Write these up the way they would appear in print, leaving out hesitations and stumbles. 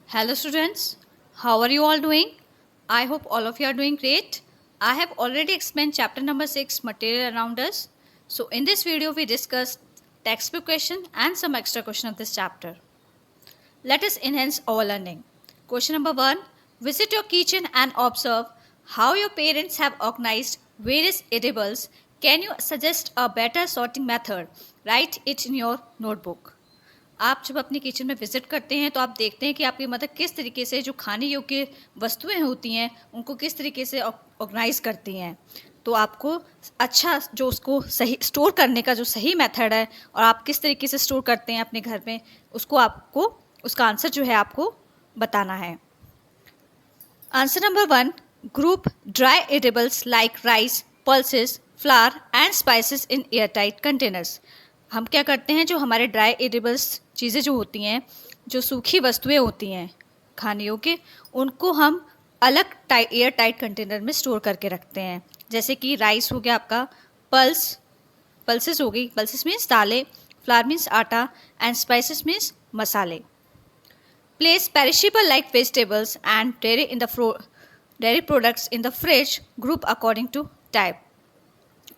Hello students, how are you all doing? I hope all of you are doing great. I have already explained chapter number 6 material around us. So in this video we discussed textbook question and some extra question of this chapter. Let us enhance our learning. Question number 1. Visit your kitchen and observe how your parents have organized various edibles. Can you suggest a better sorting method? Write it in your notebook. आप जब अपनी kitchen में visit करते हैं तो आप देखते हैं कि आपकी मदर किस तरीके से जो खाने योग्य वस्तुएं होती हैं उनको किस तरीके से ऑर्गेनाइज करती हैं। तो आपको अच्छा जो उसको सही स्टोर करने का जो सही मेथड है और आप किस तरीके से स्टोर करते हैं अपने घर में उसको आपको उसका आंसर जो है आपको बताना है। Answer number 1, group dry edibles like rice, pulses, flower and spices in airtight containers. हम क्या करते हैं, जो हमारे ड्राई एडिबल्स चीज़ें जो होती हैं, जो सूखी वस्तुएं होती हैं खाने योग्य, उनको हम अलग एयर टाइट कंटेनर में स्टोर करके रखते हैं। जैसे कि राइस हो गया आपका, पल्सेस हो गई, पल्सेस मीन्स दालें, फ्लावर मीन्स आटा एंड स्पाइसेस मीन्स मसाले। Place perishable like vegetables and dairy products in the fridge group according to type.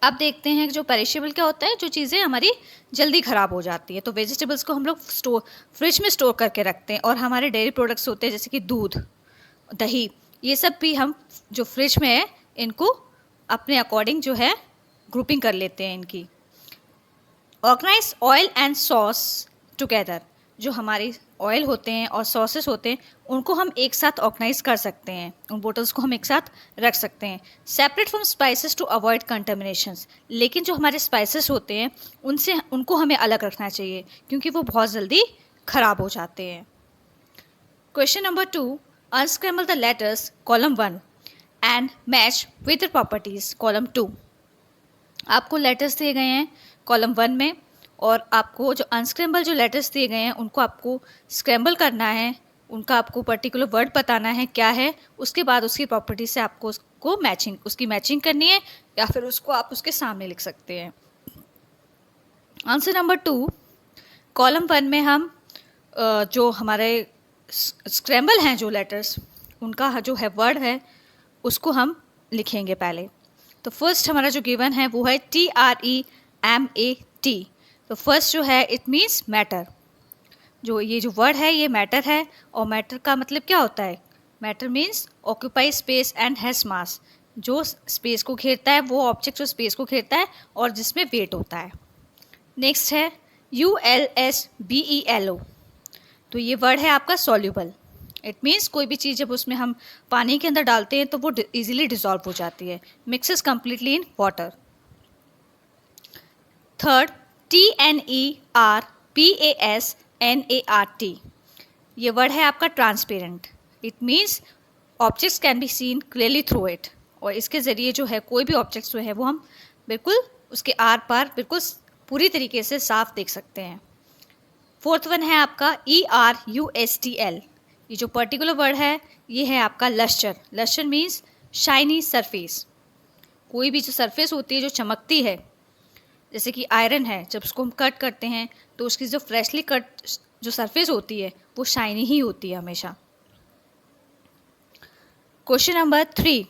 अब देखते हैं जो पेरिशेबल क्या होता है, जो चीज़ें हमारी जल्दी ख़राब हो जाती है। तो वेजिटेबल्स को हम लोग फ्रिज में स्टोर करके रखते हैं, और हमारे डेयरी प्रोडक्ट्स होते हैं जैसे कि दूध, दही, ये सब भी हम जो फ्रिज में है इनको अपने अकॉर्डिंग जो है ग्रुपिंग कर लेते हैं इनकी। Organise oil and sauce together. जो हमारी ऑयल होते हैं और सॉसेस होते हैं उनको हम एक साथ ऑर्गेनाइज कर सकते हैं, उन बोटल्स को हम एक साथ रख सकते हैं। Separate from spices to avoid contaminations. लेकिन जो हमारे स्पाइसेस होते हैं उनको हमें अलग रखना चाहिए क्योंकि वो बहुत जल्दी ख़राब हो जाते हैं। Question number 2, unscramble the letters column 1 and match with the properties column 2। आपको लेटर्स दिए गए हैं कॉलम 1 में, और आपको जो अनस्क्रैम्बल जो लेटर्स दिए गए हैं उनको आपको स्क्रैम्बल करना है, उनका आपको पर्टिकुलर वर्ड बताना है क्या है, उसके बाद उसकी प्रॉपर्टी से आपको उसकी मैचिंग करनी है, या फिर उसको आप उसके सामने लिख सकते हैं। आंसर नंबर 2, कॉलम 1 में हम जो हमारे स्क्रैम्बल हैं जो लेटर्स, उनका जो है वर्ड है उसको हम लिखेंगे पहले। तो फर्स्ट हमारा जो गिवन है वो है TREMAT। तो फर्स्ट जो है इट मीन्स मैटर। जो ये जो वर्ड है ये मैटर है, और मैटर का मतलब क्या होता है? Matter means occupy space and has मास। जो स्पेस को घेरता है, वो ऑब्जेक्ट जो स्पेस को घेरता है और जिसमें वेट होता है। नेक्स्ट है ULSBELO। तो ये वर्ड है आपका सॉल्यूबल। इट मीन्स कोई भी चीज़ जब उसमें हम पानी के अंदर डालते हैं तो वो इजीली डिसॉल्व हो जाती है, mixes completely in water. Third TNERPASNART। ये वर्ड है आपका transparent. It means objects can be seen clearly through it, और इसके ज़रिए जो है कोई भी ऑब्जेक्ट्स जो है वो हम बिल्कुल उसके आर पार बिल्कुल पूरी तरीके से साफ देख सकते हैं। फोर्थ वन है आपका ERUSTL। ये जो पर्टिकुलर वर्ड है ये है आपका lustre. Lustre means shiny surface. कोई भी जो सरफेस होती है जो चमकती है, जैसे कि आयरन है, जब उसको हम कट करते हैं तो उसकी जो फ्रेशली कट जो सरफेस होती है वो शाइनी ही होती है हमेशा। Question number 3,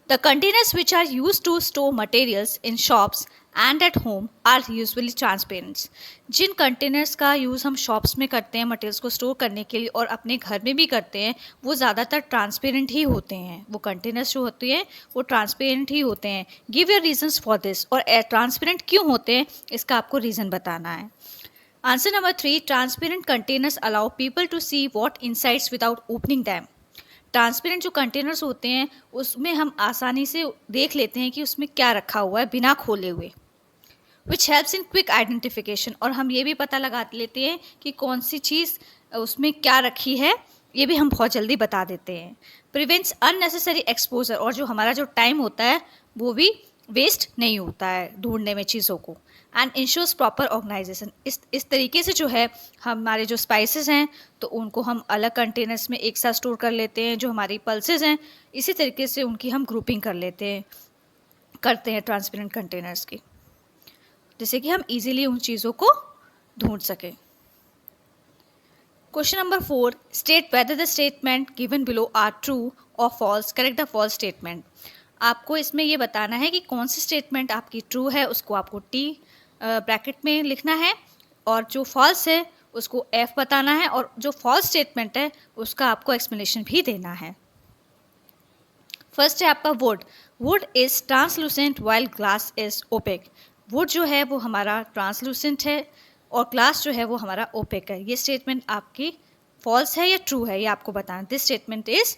the containers which are used to store materials in shops and at home are usually transparents. जिन कंटेनर्स का यूज़ हम शॉप्स में करते हैं मटेरियल्स को स्टोर करने के लिए और अपने घर में भी करते हैं, वो ज़्यादातर ट्रांसपेरेंट ही होते हैं। वो कंटेनर्स जो होते हैं वो ट्रांसपेरेंट ही होते हैं। Give your reasons for this. और ट्रांसपेरेंट क्यों होते हैं इसका आपको रीज़न बताना है। Answer number 3, transparent containers allow people to see what insides without opening them. Transparent जो कंटेनर्स होते हैं उसमें हम आसानी से देख लेते हैं कि उसमें क्या रखा हुआ है बिना खोले हुए, which helps in quick identification. और हम ये भी पता लगा लेते हैं कि कौन सी चीज़ उसमें क्या रखी है, ये भी हम बहुत जल्दी बता देते हैं। Prevents unnecessary exposure. और जो हमारा जो टाइम होता है वो भी वेस्ट नहीं होता है ढूंढने में चीज़ों को। And ensures proper organisation. इस तरीके से जो है हमारे जो स्पाइसेस हैं तो उनको हम अलग कंटेनर्स में एक साथ स्टोर कर लेते हैं। जो हमारी पल्सेस हैं इसी तरीके से उनकी हम ग्रुपिंग करते हैं ट्रांसपेरेंट कंटेनर्स की, जिससे कि हम इजीली उन चीज़ों को ढूंढ सकें। Question number 4. State whether the statement given below are true or false. Correct the false statement. आपको इसमें ये बताना है कि कौन सी स्टेटमेंट आपकी ट्रू है, उसको आपको टी ब्रैकेट में लिखना है, और जो फॉल्स है उसको एफ बताना है, और जो फॉल्स स्टेटमेंट है उसका आपको एक्सप्लेनेशन भी देना है. फर्स्ट है आपका wood. Wood is translucent while glass is opaque. Wood जो है वो हमारा ट्रांसलूसेंट है और ग्लास जो है वो हमारा ओपेक है. ये स्टेटमेंट आपकी फॉल्स है या ट्रू है, ये आपको बताना. This statement is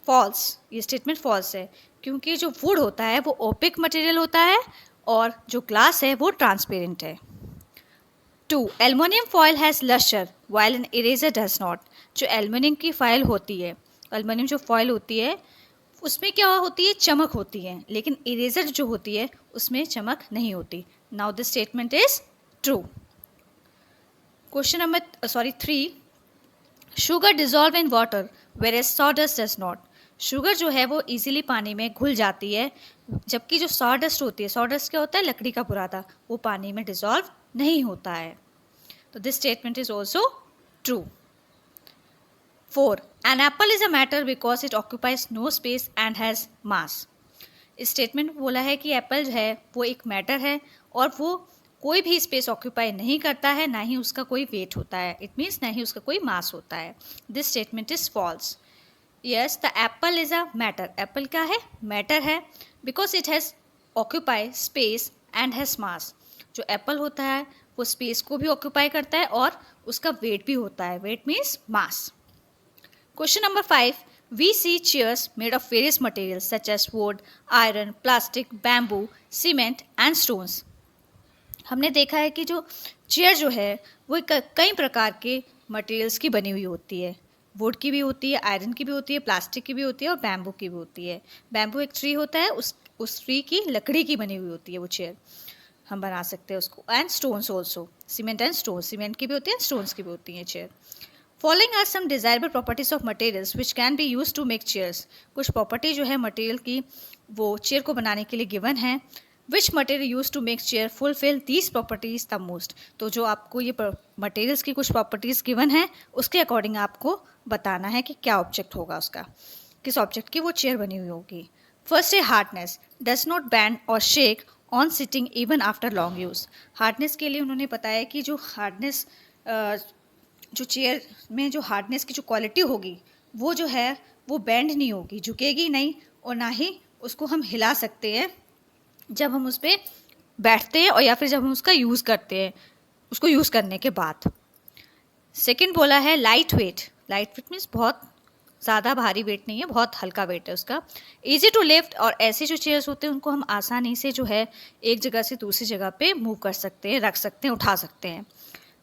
false. ये स्टेटमेंट फॉल्स है क्योंकि जो वुड होता है वो ओपेक मटेरियल होता है और जो ग्लास है वो ट्रांसपेरेंट है. 2. Aluminium foil has lustre while an eraser does not. जो एल्युमिनियम की फॉयल होती है, एल्युमिनियम जो फॉयल होती है उसमें क्या होती है, चमक होती है, लेकिन इरेजर जो होती है उसमें चमक नहीं होती. Now this statement is true. Question number 3. Sugar dissolve in water whereas sawdust does not. Sugar जो है वो इजीली पानी में घुल जाती है, जबकि जो सॉडस्ट होती है, सॉडस्ट क्या होता है, लकड़ी का बुरादा, वो पानी में डिजॉल्व नहीं होता है. तो this statement is also true. 4. An apple is a matter because it occupies no space and has mass. इस स्टेटमेंट में बोला है कि एप्पल जो है वो एक मैटर है और वो कोई भी स्पेस ऑक्यूपाई नहीं करता है, ना ही उसका कोई वेट होता है. इट मीन्स ना ही उसका कोई मास होता है. This statement is false. Yes, the apple is a matter. Apple क्या है, मैटर है, because it has occupy space and has mass. जो एप्पल होता है वो स्पेस को भी ऑक्यूपाई करता है और उसका वेट भी होता है. Weight means mass. Question number 5. We see chairs made of various materials such as wood, iron, plastic, bamboo, cement and stones. हमने देखा है कि जो चेयर जो है वो कई प्रकार के मटेरियल्स की बनी हुई होती है. वुड की भी होती है, आयरन की भी होती है, प्लास्टिक की भी होती है और बैम्बू की भी होती है. बैम्बू एक ट्री होता है, उस ट्री की लकड़ी की बनी हुई होती है वो चेयर, हम बना सकते हैं उसको. And stones also, cement and stone, cement की भी होती है, स्टोन्स की भी होती है chair. Following are some desirable properties of materials which can be used to make chairs. कुछ प्रॉपर्टी जो है मटेरियल की वो चेयर को बनाने के लिए गिवन है. Which material used to make chair fulfill these properties the most? तो जो आपको ये मटेरियल्स की कुछ प्रॉपर्टीज़ गिवन है उसके अकॉर्डिंग आपको बताना है कि क्या ऑब्जेक्ट होगा उसका, किस ऑब्जेक्ट की वो चेयर बनी हुई होगी. फर्स्ट है हार्डनेस. डज नॉट बैंड और shake on sitting even after long use. Hardness के लिए उन्होंने बताया कि जो हार्डनेस, जो चेयर में जो हार्डनेस की जो क्वालिटी होगी वो जो है वो बेंड नहीं होगी, झुकेगी नहीं, और ना ही उसको हम हिला सकते हैं जब हम उस पर बैठते हैं और या फिर जब हम उसका यूज़ करते हैं, उसको यूज़ करने के बाद. सेकंड बोला है light weight. Light weight means बहुत ज़्यादा भारी वेट नहीं है, बहुत हल्का वेट है उसका. ईजी टू लिफ्ट, और ऐसे जो चेयर्स होते हैं उनको हम आसानी से जो है एक जगह से दूसरी जगह पे मूव कर सकते हैं, रख सकते हैं, उठा सकते हैं.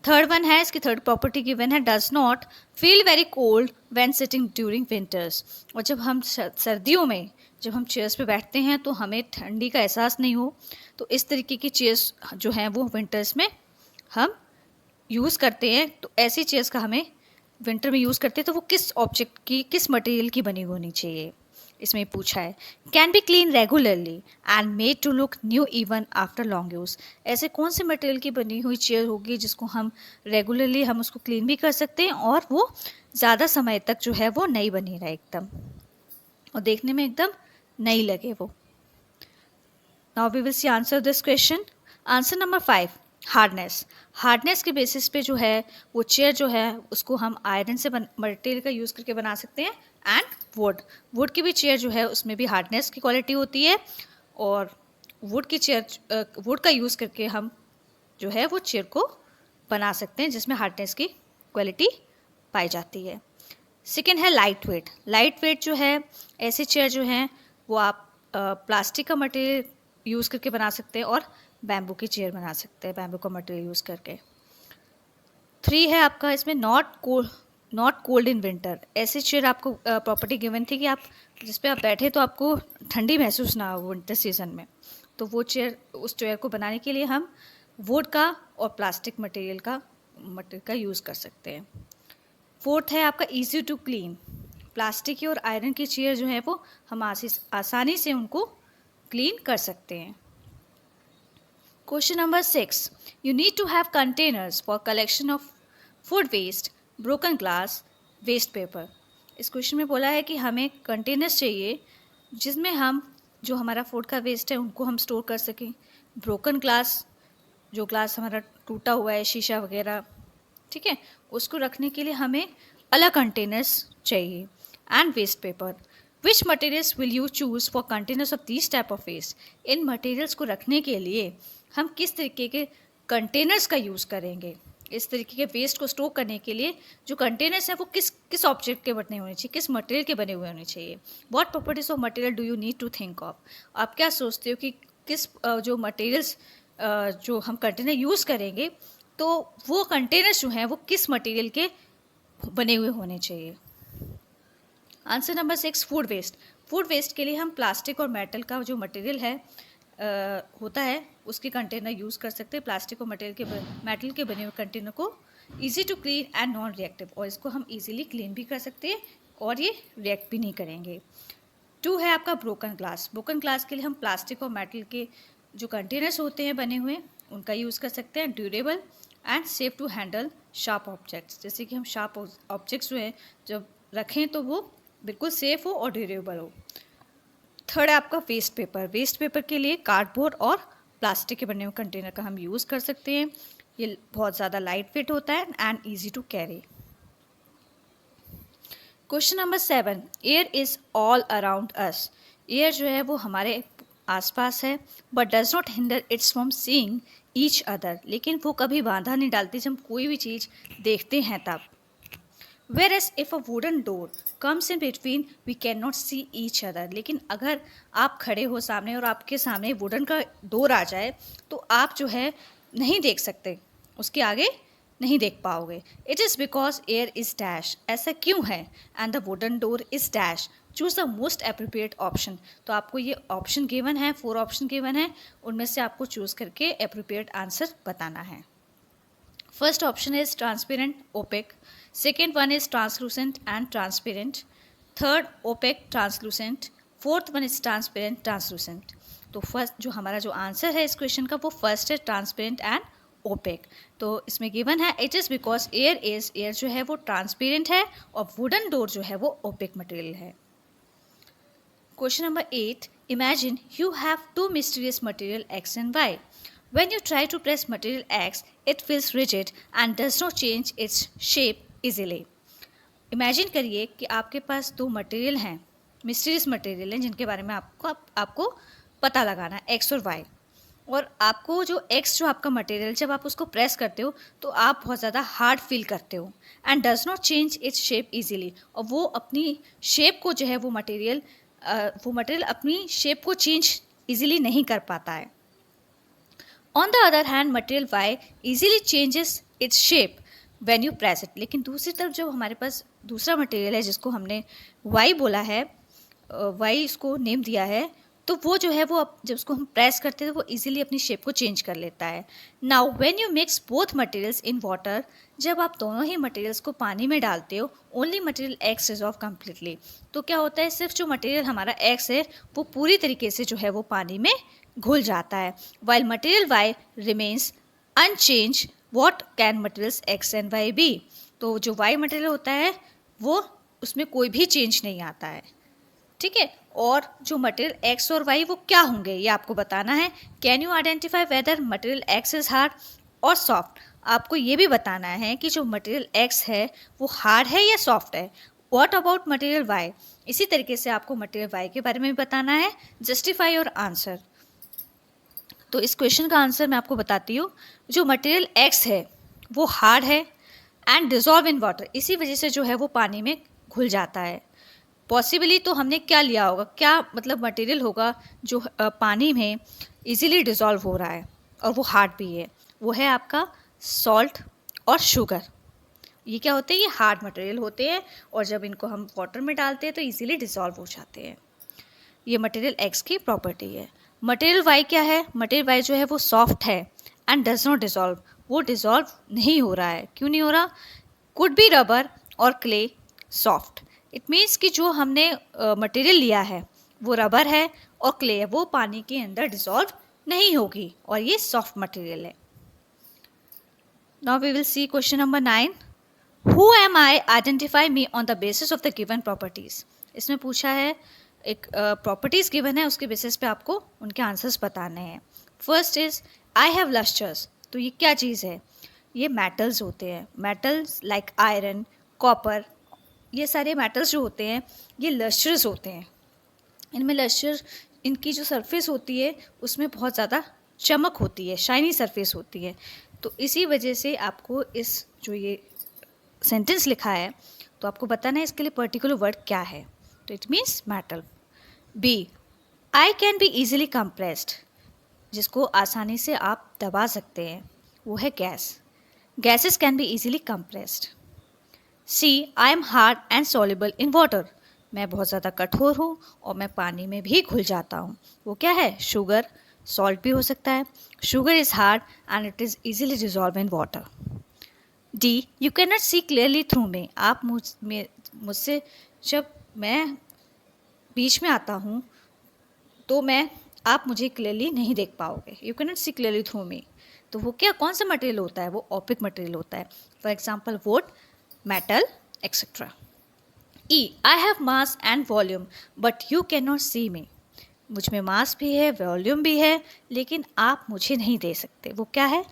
थर्ड वन है, इसकी थर्ड प्रॉपर्टी गिवन है, does not feel very cold when sitting during winters. और जब हम सर्दियों में जब हम चेयर्स पे बैठते हैं तो हमें ठंडी का एहसास नहीं हो. तो इस तरीके की चेयर्स जो हैं वो विंटर्स में हम यूज़ करते हैं. तो ऐसी चेयर्स का हमें विंटर में यूज़ करते हैं तो वो किस ऑब्जेक्ट की, किस मटेरियल की बनी होनी चाहिए, इसमें पूछा है. Can be clean regularly and made to look new even after long use. ऐसे कौन से मटेरियल की बनी हुई चेयर होगी जिसको हम रेगुलरली हम उसको क्लीन भी कर सकते हैं और वो ज़्यादा समय तक जो है वो नई बनी रहे एकदम, और देखने में एकदम नई लगे वो. Now we will see answer this question. Answer number 5, hardness. Hardness के बेसिस पे जो है वो चेयर जो है उसको हम आयरन से मटेरियल का यूज़ करके बना सकते हैं. एंड वुड की भी चेयर जो है उसमें भी हार्डनेस की क्वालिटी होती है, और वुड की चेयर, वुड का यूज़ करके हम जो है वो चेयर को बना सकते हैं जिसमें हार्डनेस की क्वालिटी पाई जाती है. सेकेंड है लाइट वेट. लाइट वेट जो है ऐसे चेयर जो हैं वो आप प्लास्टिक का मटेरियल यूज़ करके बना सकते हैं और बैम्बू की चेयर बना सकते हैं बैम्बू का मटेरियल यूज़ करके. 3 है आपका इसमें नॉट कोल्ड इन विंटर. ऐसी चेयर आपको प्रॉपर्टी गिवन थी कि आप जिस पे आप बैठे तो आपको ठंडी महसूस ना हो विंटर सीजन में. तो वो चेयर, उस चेयर को बनाने के लिए हम वुड का और प्लास्टिक मटेरियल का यूज़ कर सकते हैं. 4th है आपका ईजी टू क्लीन. प्लास्टिक की और आयरन की चेयर जो है वो हम आसानी से उनको क्लीन कर सकते हैं. Question number 6. You need to have containers for collection of food waste, broken glass, waste paper. इस क्वेश्चन में बोला है कि हमें कंटेनर्स चाहिए जिसमें हम जो हमारा फूड का वेस्ट है उनको हम स्टोर कर सकें। ब्रोकन ग्लास, जो ग्लास हमारा टूटा हुआ है, शीशा वगैरह, ठीक है, उसको रखने के लिए हमें अलग कंटेनर्स चाहिए। And waste paper, which materials will you choose for containers of this type of waste. इन मटेरियल्स को रखने के लिए हम किस तरीके के कंटेनर्स का यूज़ करेंगे। इस तरीके के वेस्ट को स्टोर करने के लिए जो कंटेनर्स हैं वो किस ऑब्जेक्ट के बने होने चाहिए, किस मटेरियल के बने हुए होने चाहिए। What properties of material do you need to think of. आप क्या सोचते हो कि किस जो मटेरियल्स जो हम कंटेनर यूज़ करेंगे तो वो कंटेनर्स जो हैं वो किस मटेरियल के बने हुए होने चाहिए। Answer number 6, food waste. Food waste के लिए हम प्लास्टिक और मेटल का जो मटेरियल है होता है उसके कंटेनर यूज़ कर सकते हैं। प्लास्टिक और मेटल के बने हुए कंटेनर को easy to clean and non reactive, और इसको हम इजीली क्लीन भी कर सकते हैं और ये रिएक्ट भी नहीं करेंगे। 2 है आपका ब्रोकन ग्लास। ब्रोकन ग्लास के लिए हम प्लास्टिक और मेटल के जो कंटेनर्स होते हैं बने हुए उनका यूज़ कर सकते हैं। Durable and safe to handle sharp objects, जैसे कि हम शार्प ऑब्जेक्ट्स जो हैं जब रखें तो वो बिल्कुल सेफ हो और ड्यूरेबल हो। 3 है आपका वेस्ट पेपर। वेस्ट पेपर के लिए कार्डबोर्ड और प्लास्टिक के बने हुए कंटेनर का हम यूज़ कर सकते हैं। ये बहुत ज़्यादा लाइट वेट होता है and easy to carry. Question number 7, air is all around us. Air जो है वो हमारे आसपास है, but does not hinder its from seeing each other. लेकिन वो कभी बाधा नहीं डालती जब हम कोई भी चीज़ देखते हैं तब। Whereas if a wooden door comes in between, we cannot see each other. लेकिन अगर आप खड़े हो सामने और आपके सामने वुडन का डोर आ जाए तो आप जो है नहीं देख सकते, उसके आगे नहीं देख पाओगे। It is because air is dash. ऐसा क्यों है? And the wooden door is dash. Choose the most appropriate option. तो आपको ये ऑप्शन गिवन है, 4 ऑप्शन गिवन है, उनमें से आपको चूज़ करके appropriate आंसर बताना है। First option is transparent, opaque. Second one is translucent and transparent. Third, opaque, translucent. Fourth one is transparent, translucent. तो फर्स्ट जो हमारा जो आंसर है इस क्वेश्चन का वो फर्स्ट है, ट्रांसपेरेंट एंड ओपेक। तो इसमें गिवन है इट इज़ बिकॉज एयर जो है वो ट्रांसपेरेंट है और वुडन डोर जो है वो ओपेक मटेरियल है। Question number 8, imagine you have 2 mysterious material X and Y. When you try to press material X, it feels rigid and does not change its shape easily. Imagine करिए कि आपके पास 2 material हैं, mysterious material हैं, जिनके बारे में आपको पता लगाना है, X और Y। और आपको जो X जो आपका मटेरियल, जब आप उसको प्रेस करते हो तो आप बहुत ज़्यादा हार्ड फील करते हो। And does not change its shape easily, और वो अपनी शेप को जो है वो मटेरियल अपनी शेप को चेंज ईजिली नहीं कर पाता है। On the other hand, material Y easily changes its shape when you press it. लेकिन दूसरी तरफ जो हमारे पास दूसरा मटेरियल है जिसको हमने Y बोला है, Y इसको नेम दिया है, तो वो जो है वो जब उसको हम प्रेस करते हैं तो वो इजीली अपनी शेप को चेंज कर लेता है। Now when you mix both materials in water, जब आप दोनों ही मटेरियल्स को पानी में डालते हो, only material X dissolve completely. तो क्या होता है, सिर्फ जो मटेरियल हमारा X है वो पूरी तरीके से जो है वो पानी में घुल जाता है। While material Y remains unchange, what can materials X and Y be. तो जो Y मटेरियल होता है वो उसमें कोई भी चेंज नहीं आता है, ठीक है। और जो मटेरियल X और Y वो क्या होंगे ये आपको बताना है। Can you identify whether material X is hard और सॉफ्ट। आपको ये भी बताना है कि जो मटेरियल X है वो हार्ड है या सॉफ्ट है। व्हाट अबाउट मटेरियल Y, इसी तरीके से आपको मटेरियल Y के बारे में भी बताना है। Justify your answer. तो इस क्वेश्चन का आंसर मैं आपको बताती हूँ। जो मटेरियल X है वो हार्ड है एंड डिजॉल्व इन वाटर, इसी वजह से जो है वो पानी में घुल जाता है। पॉसिबली तो हमने क्या लिया होगा, क्या मतलब मटेरियल होगा जो पानी में इजीली डिज़ोल्व हो रहा है और वो हार्ड भी है, वो है आपका सॉल्ट और शुगर। ये क्या होते हैं, ये हार्ड मटेरियल होते हैं और जब इनको हम वाटर में डालते हैं तो इजीली डिज़ोल्व हो जाते हैं। ये मटेरियल X की प्रॉपर्टी है। मटेरियल Y क्या है, मटेरियल Y जो है वो सॉफ्ट है एंड डज नॉट डिज़ोल्व, वो डिज़ोल्व नहीं हो रहा है। क्यों नहीं हो रहा, कुड बी रबर और क्ले सॉफ्ट। इट मीन्स कि जो हमने मटेरियल लिया है वो रबर है और क्ले है, वो पानी के अंदर डिज़ोल्व नहीं होगी और ये सॉफ्ट मटेरियल है। Now we will see question number 9, who am I, identify me on the basis of the given properties. इसमें पूछा है, एक प्रॉपर्टीज गिवन है, उसके बेसिस पे आपको उनके आंसर्स बताने हैं। First is I have lustres. तो ये क्या चीज़ है? ये मेटल्स होते हैं। मेटल्स लाइक आयरन, कॉपर, ये सारे मेटल्स जो होते हैं ये लस्टर्स होते हैं। इनमें लस्टर, इनकी जो सरफेस होती है उसमें बहुत ज़्यादा चमक होती है, शाइनी सरफेस होती है। तो इसी वजह से आपको इस जो ये सेंटेंस लिखा है तो आपको बताना है इसके लिए पर्टिकुलर वर्ड क्या है। तो it means metal. B, I can be easily compressed, जिसको आसानी से आप दबा सकते हैं, वो है gas. Gases can be easily compressed. C, I am hard and soluble in water, मैं बहुत ज़्यादा कठोर हूँ और मैं पानी में भी घुल जाता हूँ। वो क्या है? शुगर, सॉल्ट भी हो सकता है। Sugar is hard and it is easily dissolve in water. D, you can not see clearly through me, आप मुझसे जब मैं बीच में आता हूँ तो आप मुझे क्लियरली नहीं देख पाओगे। You can not see clearly through me, तो वो क्या, कौन सा मटेरियल होता है? वो ऑपिक मटेरियल होता है। For example wood, metal, etcetera. E, I have mass and volume but you can not see me, मुझ में मास भी है, वॉल्यूम भी है, लेकिन आप मुझे नहीं दे सकते। वो क्या है?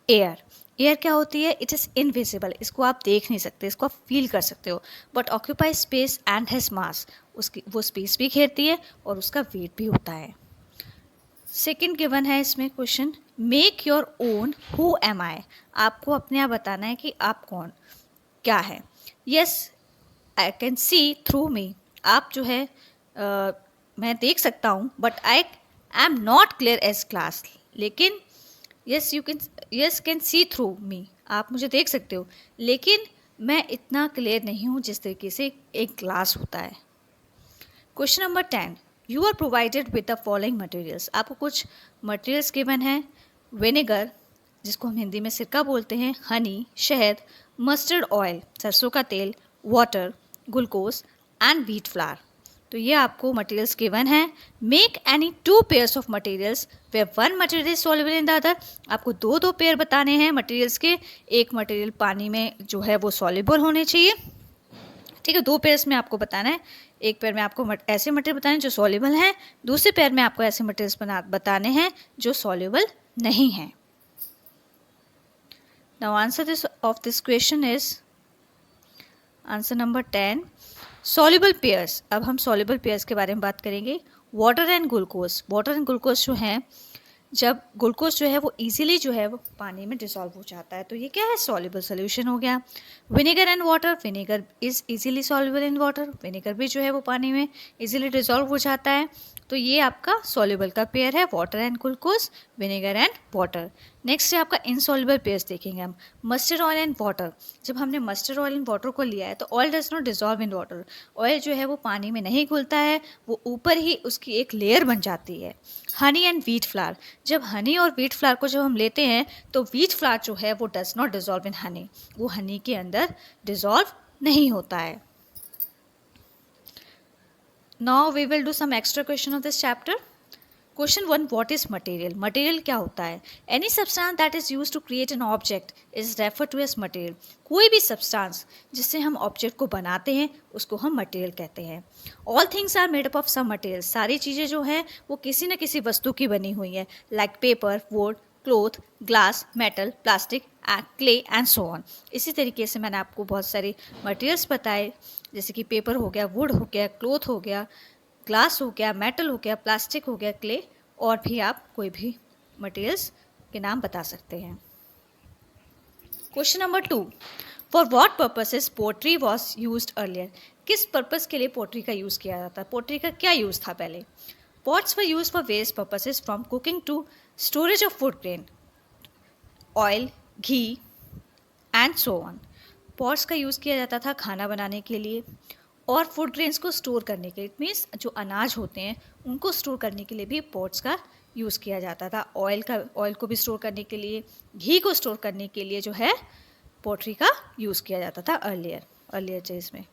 एयर। एयर क्या होती है? इट इज़ इनविजिबल, इसको आप देख नहीं सकते, इसको आप फील कर सकते हो, but occupy space and has मास, उसकी वो स्पेस भी घेरती है और उसका वेट भी होता है। सेकेंड गिवन है इसमें question, make your own who am I, आपको अपने आप बताना है कि आप कौन, क्या है। Yes, I can see through me, आप जो है मैं देख सकता हूँ, but I am not clear as glass, लेकिन yes can see through me, आप मुझे देख सकते हो, लेकिन मैं इतना क्लियर नहीं हूँ जिस तरीके से एक ग्लास होता है। Question number 10, you are provided with the following materials, आपको कुछ मटेरियल्स गिवन है। विनेगर, जिसको हम हिंदी में सिरका बोलते हैं, हनी, शहद, मस्टर्ड ऑयल, सरसों का तेल, water, glucose and wheat flour. तो ये आपको मटेरियल्स गिवन है। Make any two pairs of materials where one material is soluble in the other, आपको दो दो पेयर बताने हैं मटेरियल्स के, एक मटेरियल पानी में जो है वो सॉल्युबल होने चाहिए, ठीक है। दो पेयर्स में आपको बताना है, एक पेयर में आपको ऐसे मटेरियल बताने हैं जो सॉल्युबल हैं, दूसरे पेयर में आपको ऐसे मटेरियल्स बताने हैं जो सॉल्युबल नहीं हैं। Now answer of this question is answer number 10, soluble pairs. अब हम सॉल्युबल पेयर्स के बारे में बात करेंगे। Water and glucose, water and glucose जो हैं, जब ग्लूकोज जो है वो इजीली जो है वो पानी में डिसॉल्व हो जाता है, तो ये क्या है? सॉल्युबल सोल्यूशन हो गया। Vinegar and water, vinegar is easily soluble in water, vinegar भी जो है वो पानी में इजीली डिसॉल्व हो जाता है, तो ये आपका सॉल्युबल का पेयर है, water and glucose, vinegar and water. Next है आपका इनसॉल्युबल पेयर्स देखेंगे हम, मस्टर्ड ऑयल एंड वाटर। जब हमने मस्टर्ड ऑयल एंड वाटर को लिया है तो oil does not dissolve in water, oil जो है वो पानी में नहीं घुलता है, वो ऊपर ही उसकी एक लेयर बन जाती है। हनी एंड व्हीट फ्लावर, जब हनी और व्हीट फ्लावर को जब हम लेते हैं तो व्हीट फ्लावर जो है वो does not dissolve in Honey, वो हनी के अंदर डिसॉल्व नहीं होता है। Now we will do some extra question of this chapter. Question 1, what is material? Material क्या होता है? Any substance that is used to create an object is referred to as material. कोई भी substance जिससे हम object को बनाते हैं उसको हम material कहते हैं। All things are made up of some material. सारी चीज़ें जो हैं वो किसी न किसी वस्तु की बनी हुई है, like paper, wood, cloth, glass, metal, plastic, clay and so on. इसी तरीके से मैंने आपको बहुत सारे मटेरियल्स बताए, जैसे कि पेपर हो गया, वुड हो गया, क्लोथ हो गया, ग्लास हो गया, मेटल हो गया, प्लास्टिक हो गया, क्ले, और भी आप कोई भी मटेरियल्स के नाम बता सकते हैं। Question number 2, for what purposes pottery was used earlier, किस पर्पस के लिए पोट्री का यूज़ किया जाता है? पोट्री का क्या यूज़ था पहले? Pots were use for various purposes from cooking to storage of food grain, oil, ghee and so on. Pots का यूज़ किया जाता था खाना बनाने के लिए और फूड ग्रेन्स को स्टोर करने के लिए, इट मीन्स जो अनाज होते हैं उनको स्टोर करने के लिए भी पॉट्स का यूज़ किया जाता था। ऑयल को भी स्टोर करने के लिए, घी को स्टोर करने के लिए जो है पोट्री का यूज़ किया जाता था अर्लियर डेज में।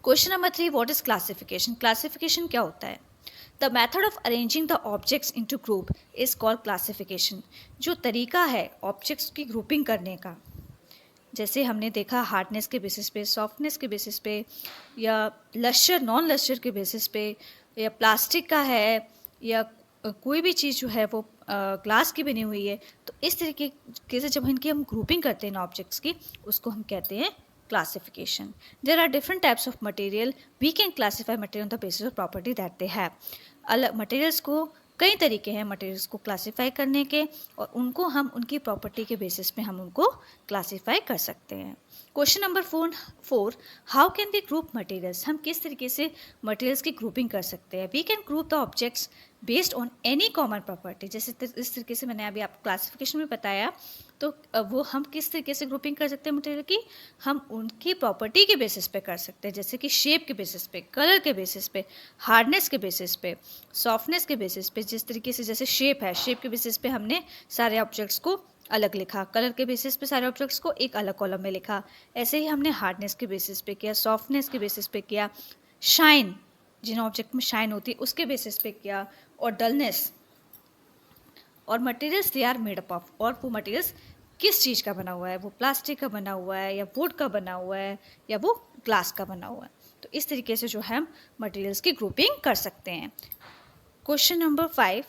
Question number 3, what is classification? Classification क्या होता है? The method of arranging the objects into group is called classification. जो तरीका है ऑब्जेक्ट्स की ग्रुपिंग करने का, जैसे हमने देखा हार्डनेस के बेसिस पे, सॉफ्टनेस के बेसिस पे, या लश्चर नॉन लश्चर के बेसिस पे, या प्लास्टिक का है, या कोई भी चीज़ जो है वो ग्लास की बनी हुई है। तो इस तरीके से जब इनकी हम ग्रुपिंग करते हैं ऑब्जेक्ट्स की, उसको हम कहते हैं classification. There are different types of material, we can classify material on the basis of property that they have. अलग मटेरियल्स को कई तरीके हैं मटेरियल्स को क्लासीफाई करने के, और उनको हम उनकी प्रॉपर्टी के बेसिस पे हम उनको क्लासीफाई कर सकते हैं। Question number 4, how can we group materials? हम किस तरीके से मटेरियल्स की ग्रुपिंग कर सकते हैं? We can group the objects based on any common property. जैसे इस तरीके से मैंने अभी आपको क्लासिफिकेशन में बताया, तो वो हम किस तरीके से ग्रुपिंग कर सकते हैं मटेरियल की? हम उनकी प्रॉपर्टी के बेसिस पे कर सकते हैं, जैसे कि शेप के बेसिस पे, कलर के बेसिस पे, हार्डनेस के बेसिस पे, सॉफ्टनेस के बेसिस पे। जिस तरीके से जैसे शेप है, शेप के बेसिस पे हमने सारे ऑब्जेक्ट्स को अलग लिखा, कलर के बेसिस पे सारे ऑब्जेक्ट्स को एक अलग कॉलम में लिखा। ऐसे ही हमने हार्डनेस के बेसिस पे किया, सॉफ्टनेस के बेसिस पे किया, शाइन, जिन ऑब्जेक्ट में शाइन होती है उसके बेसिस पे किया, और डलनेस, और materials they are made up of, और वो मटेरियल्स किस चीज़ का बना हुआ है, वो प्लास्टिक का बना हुआ है, या वुड का बना हुआ है, या वो ग्लास का बना हुआ है। तो इस तरीके से जो है हम मटेरियल्स की ग्रुपिंग कर सकते हैं। Question number 5,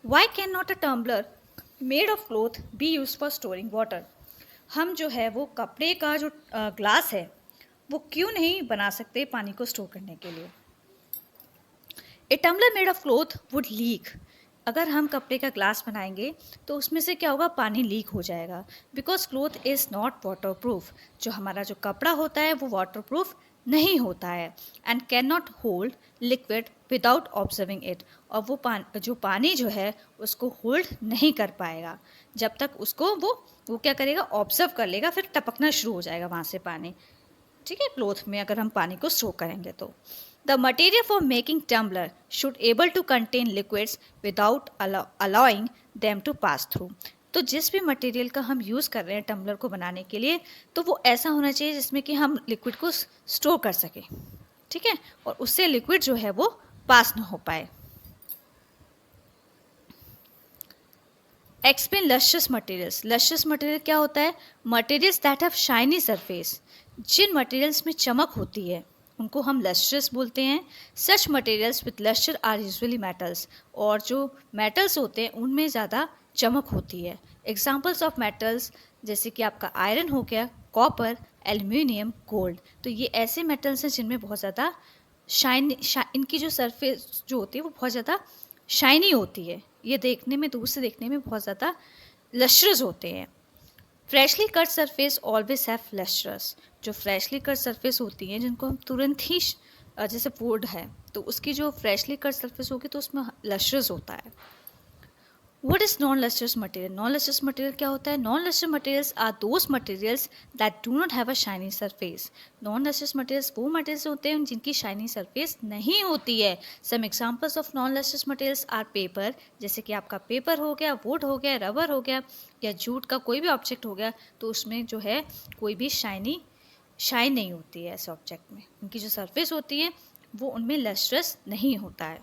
why can not a tumbler made of cloth be use for storing water? हम जो है वो कपड़े का जो ग्लास है वो क्यों नहीं बना सकते पानी को स्टोर करने के लिए? A tumbler made of cloth would leak. अगर हम कपड़े का ग्लास बनाएंगे तो उसमें से क्या होगा? पानी लीक हो जाएगा, because cloth is not water proof. जो हमारा जो कपड़ा होता है वो वाटर प्रूफ नहीं होता है, and can not hold liquid without observing it. और वो पानी जो है उसको होल्ड नहीं कर पाएगा जब तक उसको वो क्या करेगा? ऑब्जर्व कर लेगा, फिर टपकना शुरू हो जाएगा वहाँ से पानी। ठीक है, क्लोथ में अगर हम पानी को स्टोर करेंगे तो the material for making tumbler should able to contain liquids without allowing them to pass through. तो जिस भी मटेरियल का हम यूज़ कर रहे हैं टम्बलर को बनाने के लिए, तो वो ऐसा होना चाहिए जिसमें कि हम लिक्विड को स्टोर कर सकें, ठीक है, और उससे लिक्विड जो है वो पास ना हो पाए। Explain lustrous materials. Lustrous material क्या होता है? Materials that have shiny surface. जिन मटेरियल्स में चमक होती है उनको हम लस्ट्रस बोलते हैं। Such materials with lustre are usually metals. और जो मेटल्स होते हैं उनमें ज़्यादा चमक होती है। एग्जाम्पल्स ऑफ मेटल्स जैसे कि आपका आयरन हो गया, कॉपर, एल्यूमिनियम, गोल्ड। तो ये ऐसे मेटल्स हैं जिनमें बहुत ज़्यादा इनकी जो सरफेस जो होती है वो बहुत ज़्यादा शाइनी होती है। ये देखने में, दूर से देखने में बहुत ज़्यादा लस्ट्रस होते हैं। Freshly cut surface always have lustrous. जो फ्रेशली कट सरफेस होती हैं जिनको हम तुरंत ही जैसे वुड है तो उसकी जो फ्रेशली कट सरफेस होगी तो उसमें लस्ट्रस होता है। What is non-lustrous material? Non-lustrous material क्या होता है? Non-lustrous materials are those materials that do not have a shiny surface. Non-lustrous materials वो materials होते हैं जिनकी shiny surface नहीं होती है. Some examples of non-lustrous materials are paper, जैसे कि आपका पेपर हो गया, wood हो गया, रबर हो गया, या जूट का कोई भी ऑब्जेक्ट हो गया, तो उसमें जो है कोई भी शाइन नहीं होती है ऐसे ऑब्जेक्ट में। उनकी जो सरफेस होती है वो उनमें लस्ट्रस नहीं होता है।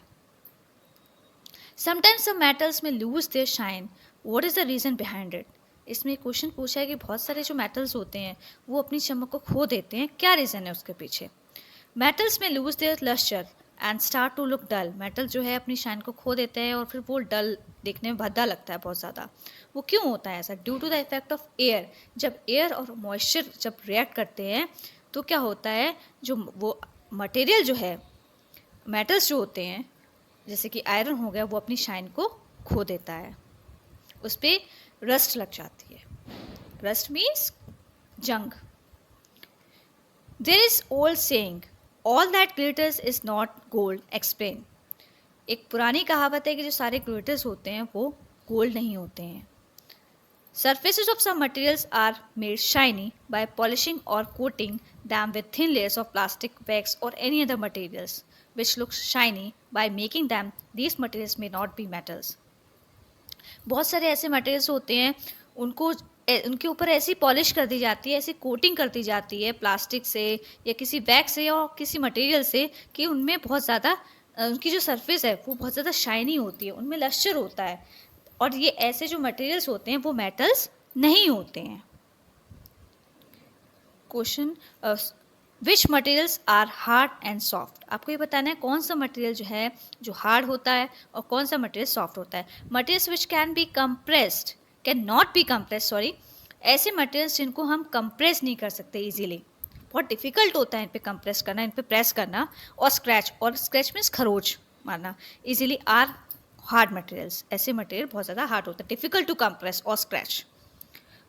समटाइम्स some metals में lose there shine, what is the reason behind it? इसमें क्वेश्चन पूछा है कि बहुत सारे जो मेटल्स होते हैं वो अपनी चमक को खो देते हैं, क्या रीज़न है उसके पीछे? मेटल्स में lose their lustre and start to look dull. Metal जो है अपनी शाइन को खो देते हैं और फिर वो डल, देखने में भद्दा लगता है बहुत ज़्यादा। वो क्यों होता है ऐसा? Due to the effect of air. जब एयर और मॉइस्चर जब रिएक्ट करते हैं तो क्या होता है, जो वो मटेरियल जो है, मेटल्स जो होते हैं जैसे कि आयरन हो गया, वो अपनी शाइन को खो देता है, उस पर रस्ट लग जाती है। रस्ट मीन्स जंग। There is old saying all that glitters is not gold, explain. एक पुरानी कहावत है कि जो सारे ग्लिटर्स होते हैं वो गोल्ड नहीं होते हैं। Surfaces of some materials are made shiny by polishing or coating them with thin layers of plastic, wax or any other materials which looks shiny. By making them, these materials may not be metals. बहुत सारे ऐसे materials होते हैं उनके ऊपर ऐसी polish कर दी जाती है, ऐसी कोटिंग कर दी जाती है प्लास्टिक से या किसी वैक्स से या किसी मटेरियल से कि उनमें बहुत ज़्यादा उनकी जो सरफेस है वो बहुत ज़्यादा शाइनी होती है, उनमें लस्टर होता है। और ये ऐसे जो मटेरियल्स होते हैं वो मेटल्स नहीं होते हैं। Question, which materials are hard and soft. आपको ये बताना है कौन सा मटेरियल जो है जो हार्ड होता है और कौन सा मटेरियल सॉफ्ट होता है। Materials which can be compressed, can not be compressed, sorry, ऐसे मटेरियल्स जिनको हम कंप्रेस नहीं कर सकते इजीली, बहुत डिफिकल्ट होता है इन पे कंप्रेस करना, इन पे प्रेस करना, और स्क्रैच मीन्स खरोच मारना, इजीली आर हार्ड मटेरियल्स। ऐसे मटेरियल बहुत ज़्यादा हार्ड होता है, डिफिकल्ट टू कंप्रेस और scratch.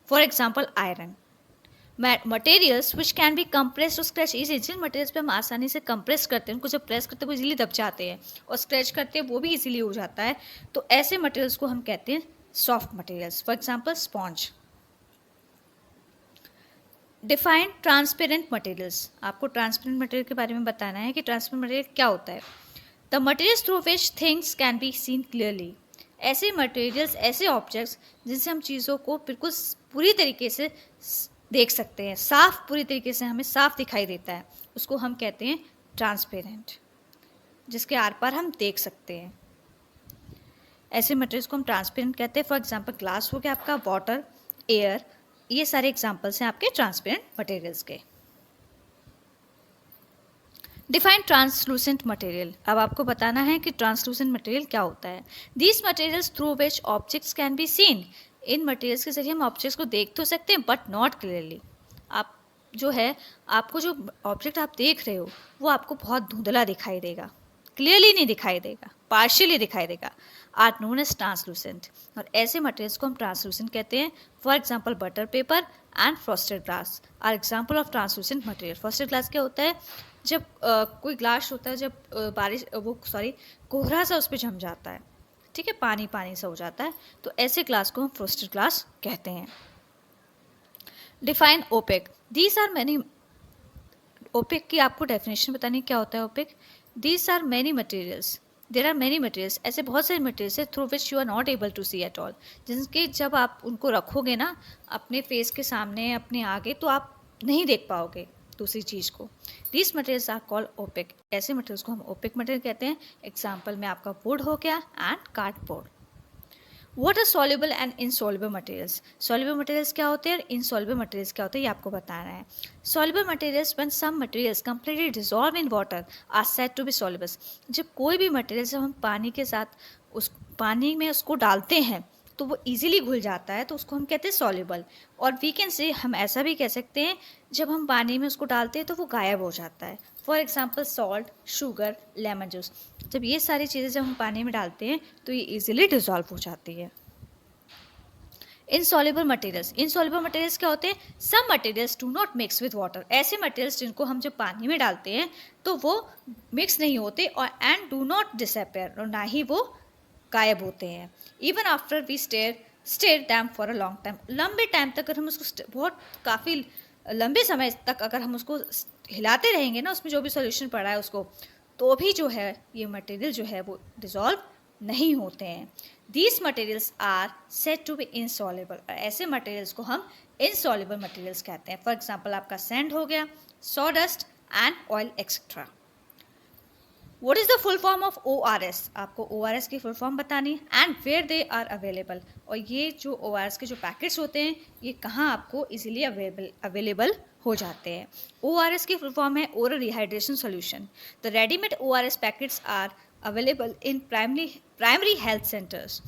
For example iron. Materials which can be compressed और स्क्रैच इजी, जिन मटेरियल्स पे हम आसानी से कंप्रेस करते हैं, उनको जब प्रेस करते हैं वो इजीली दब जाते हैं, और स्क्रैच करते हैं वो भी इजीली हो जाता है, तो ऐसे मटेरियल्स को हम कहते हैं soft materials. For example sponge. Define transparent materials. आपको ट्रांसपेरेंट मटेरियल के बारे में बताना है कि ट्रांसपेरेंट मटेरियल क्या होता है। The materials through which things can be seen clearly. ऐसे मटेरियल्स, ऐसे ऑब्जेक्ट्स जिनसे हम चीज़ों को बिल्कुल पूरी तरीके से देख सकते हैं, साफ, पूरी तरीके से हमें साफ दिखाई देता है, उसको हम कहते हैं ट्रांसपेरेंट, जिसके आर पार हम देख सकते हैं। ऐसे मटेरियल्स को हम ट्रांसपेरेंट कहते हैं। फॉर एग्जांपल ग्लास हो गया आपका, वाटर, एयर, ये सारे एग्जांपल्स हैं आपके ट्रांसपेरेंट मटेरियल्स के। Define translucent material. अब आपको बताना है कि ट्रांसलूसेंट मटेरियल क्या होता है। These materials through which objects can be seen. In materials के जरिए हम ऑब्जेक्ट्स को देख तो सकते हैं बट नॉट क्लियरली। आप जो है, आपको जो ऑब्जेक्ट आप देख रहे हो वो आपको बहुत धुंधला दिखाई देगा, क्लियरली नहीं दिखाई देगा, पार्शियली दिखाई देगा, आर नोन एज ट्रांसलूसेंट। और ऐसे मटेरियल्स को हम ट्रांसलूसेंट कहते हैं। For example butter paper and frosted glass are example of translucent material. Frosted glass क्या होता है, जब कोई ग्लास होता है, जब कोहरा सा उस पर जम जाता है, ठीक है, पानी पानी सा हो जाता है, तो ऐसे ग्लास को हम फ्रॉस्टेड ग्लास कहते हैं। Define opaque. These are many, opaque की आपको डेफिनेशन बतानी क्या होता है opaque. These are many materials, there are many materials, ऐसे बहुत सारे मटेरियल्स है through which you are not able to see at all, जिनके जब आप उनको रखोगे ना अपने फेस के सामने, अपने आगे, तो आप नहीं देख पाओगे दूसरी चीज़ को। These materials are called opaque. ऐसे मटेरियल्स को हम ओपेक मटेरियल कहते हैं। एग्जाम्पल में आपका वुड हो गया and cardboard. What are soluble and insoluble materials. Soluble materials क्या होते हैं और इनसॉल्युबल मटेरियल्स क्या होते हैं, ये आपको बताना है। Soluble materials when some materials completely dissolve in water are said to be soluble. जब कोई भी मटेरियल, जब हम पानी के साथ उस पानी में उसको डालते हैं तो वो इजीली घुल जाता है, तो उसको हम कहते हैं सॉल्युबल। और वी कैन से, हम ऐसा भी कह सकते हैं, जब हम पानी में उसको डालते हैं तो वो गायब हो जाता है। For example salt, sugar, lemon juice, जब ये सारी चीज़ें जब हम पानी में डालते हैं तो ये इजीली डिसॉल्व हो जाती है। Insoluble materials. इनसॉल्युबल मटेरियल्स क्या होते हैं, some materials do not mix with water. ऐसे मटेरियल्स जिनको हम जब पानी में डालते हैं तो वो मिक्स नहीं होते, और एंड डू नॉट डिसअपेयर, और ना ही वो गायब होते हैं। Even after we stir them for a long time, लंबे टाइम तक अगर हम उसको, बहुत काफ़ी लंबे समय तक अगर हम उसको हिलाते रहेंगे ना, उसमें जो भी सॉल्यूशन पड़ा है उसको, तो भी जो है ये मटेरियल जो है वो डिसॉल्व नहीं होते हैं। These materials are said to be insoluble. ऐसे मटेरियल्स को हम इनसॉल्युबल मटेरियल्स कहते हैं। फॉर एग्जाम्पल आपका सैंड हो गया, sawdust and oil etcetera. What is the full form of ORS? आपको ORS की फुल फॉर्म बतानी है, and where they are available. और ये जो ORS के जो पैकेट्स होते हैं ये कहाँ आपको इजीली अवेलेबल हो जाते हैं। ORS की फुल फॉर्म है oral rehydration solution. The readymade ORS packets are available in primary health centres.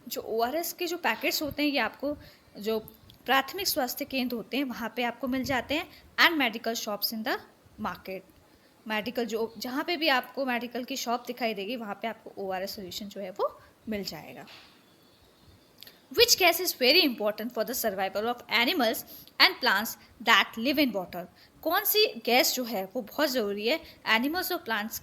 जो ORS के जो पैकेट्स होते हैं ये आपको जो प्राथमिक स्वास्थ्य केंद्र होते हैं वहाँ पे आपको मिल जाते हैं, and medical shops in the market. Medical, जो जहाँ पे भी आपको मेडिकल की शॉप दिखाई देगी वहाँ पे आपको ORS सोल्यूशन जो है वो मिल जाएगा। Which gas is very important for the survival of animals and plants that live in water. कौन सी गैस जो है वो बहुत ज़रूरी है एनिमल्स और प्लांट्स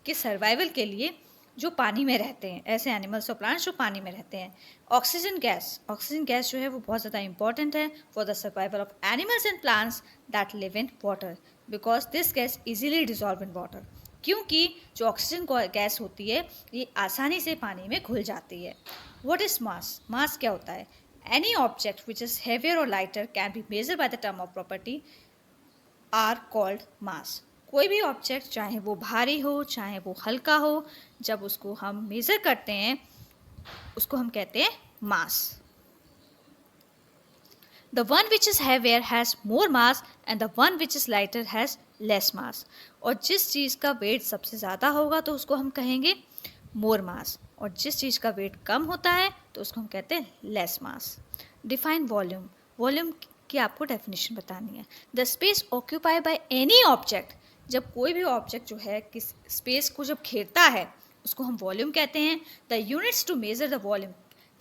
के सर्वाइवल के लिए जो पानी में रहते हैं, ऐसे एनिमल्स और प्लांट्स जो पानी में रहते हैं। ऑक्सीजन गैस, ऑक्सीजन गैस जो है वो बहुत ज़्यादा इंपॉर्टेंट है for the survival of animals and plants that live in water, because this gas easily dissolve in water. क्योंकि जो ऑक्सीजन गैस होती है ये आसानी से पानी में घुल जाती है। What is mass? मास क्या होता है? Any object which is heavier और lighter can be measure by the term of property are called mass. कोई भी ऑब्जेक्ट, चाहे वो भारी हो चाहे वो हल्का हो, जब उसको हम मेजर करते हैं उसको हम कहते हैं मास। The one which is heavier has more mass and the one which is lighter has less mass. और जिस चीज़ का वेट सबसे ज़्यादा होगा तो उसको हम कहेंगे मोर मास, और जिस चीज़ का वेट कम होता है तो उसको हम कहते हैं लेस मास. Define volume. वॉल्यूम की आपको डेफिनेशन बतानी है. The space occupy by any object. जब कोई भी ऑब्जेक्ट जो है किस स्पेस को जब घेरता है उसको हम वॉल्यूम कहते हैं. The units to measure the volume.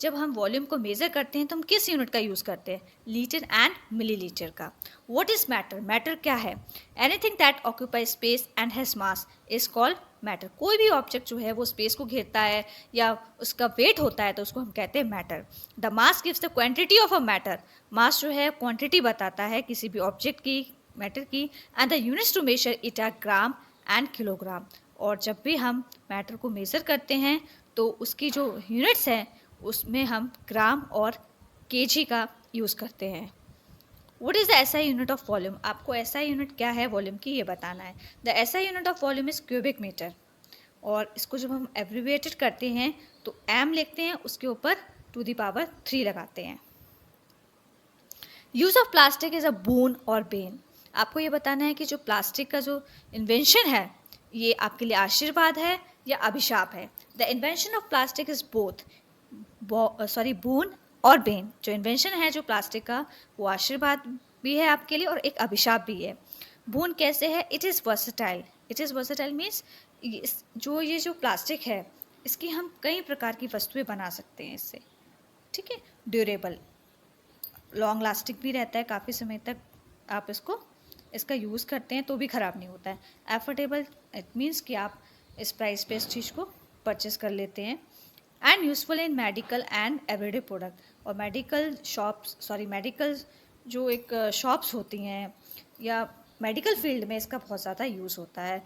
जब हम वॉल्यूम को मेज़र करते हैं तो हम किस यूनिट का यूज़ करते हैं? लीटर एंड मिलीलीटर का. What is matter? मैटर क्या है? Anything that occupy space and has mass is called matter. कोई भी ऑब्जेक्ट जो है वो स्पेस को घेरता है या उसका वेट होता है तो उसको हम कहते हैं matter. The mass gives the quantity of a matter. Mass जो है क्वांटिटी बताता है किसी भी ऑब्जेक्ट की, मैटर की. And the units to measure it are gram and kilogram. और जब भी हम मैटर को मेज़र करते हैं तो उसकी जो यूनिट्स हैं उसमें हम ग्राम और केजी का यूज़ करते हैं. What is the SI unit of volume? आपको एसआई यूनिट क्या है वॉल्यूम की ये बताना है. The SI unit of volume is cubic metre. और इसको जब हम एब्रीविएटेड करते हैं तो एम लिखते हैं, उसके ऊपर टू द पावर 3 लगाते हैं. Use of plastic is a bone और बेन. आपको ये बताना है कि जो प्लास्टिक का जो इन्वेंशन है ये आपके लिए आशीर्वाद है या अभिशाप है. The invention of plastic is both bone और बेन. जो इन्वेंशन है जो प्लास्टिक का वो आशीर्वाद भी है आपके लिए और एक अभिशाप भी है. बोन कैसे है? It is versatile. It is versatile means ये जो प्लास्टिक है इसकी हम कई प्रकार की वस्तुएं बना सकते हैं इससे. ठीक है. ड्यूरेबल, लॉन्ग लास्टिक भी रहता है, काफ़ी समय तक आप इसका यूज़ करते हैं तो भी ख़राब नहीं होता है. एफोर्डेबल, इट मीन्स कि आप इस प्राइस पे इस चीज़ को परचेस कर लेते हैं. And useful in medical and everyday product. और मेडिकल जो एक शॉप्स होती हैं या मेडिकल फील्ड में इसका बहुत ज़्यादा यूज़ होता है.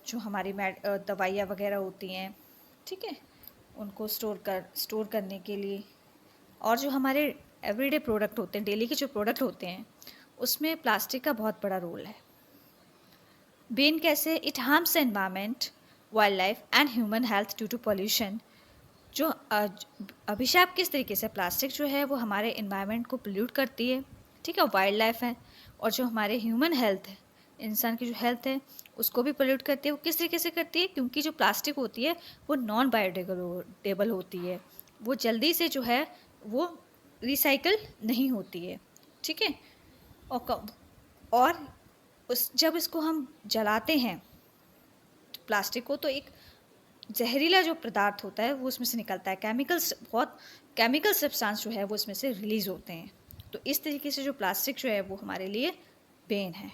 जो हमारी दवाइयाँ वगैरह होती हैं, ठीक है, उनको स्टोर करने के लिए. और जो हमारे एवरीडे प्रोडक्ट होते हैं, डेली के जो प्रोडक्ट होते हैं, उसमें प्लास्टिक का बहुत बड़ा रोल है. बेन कैसे? It harms the environment, wild life and human health due to pollution. जो अभिशाप किस तरीके से? प्लास्टिक जो है वो हमारे इन्वायरमेंट को पोल्यूट करती है, ठीक है, वाइल्ड लाइफ है. और जो हमारे ह्यूमन हेल्थ है, इंसान की जो हेल्थ है उसको भी पोल्यूट करती है. वो किस तरीके से करती है? क्योंकि जो प्लास्टिक होती है वो नॉन बायोडिग्रेडेबल होती है, वो जल्दी से जो है वो रिसाइकल नहीं होती है. ठीक है. और जब इसको हम जलाते हैं प्लास्टिक को तो एक जहरीला जो पदार्थ होता है वो उसमें से निकलता है. केमिकल सब्सटेंस जो है वो इसमें से रिलीज़ होते हैं. तो इस तरीके से जो प्लास्टिक जो है वो हमारे लिए बेन है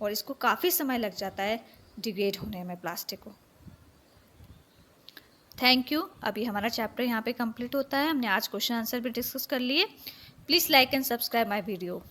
और इसको काफ़ी समय लग जाता है डिग्रेड होने में प्लास्टिक को. Thank you. अभी हमारा चैप्टर यहाँ पे कंप्लीट होता है. हमने आज क्वेश्चन आंसर भी डिस्कस कर लिए. Please like and subscribe my video.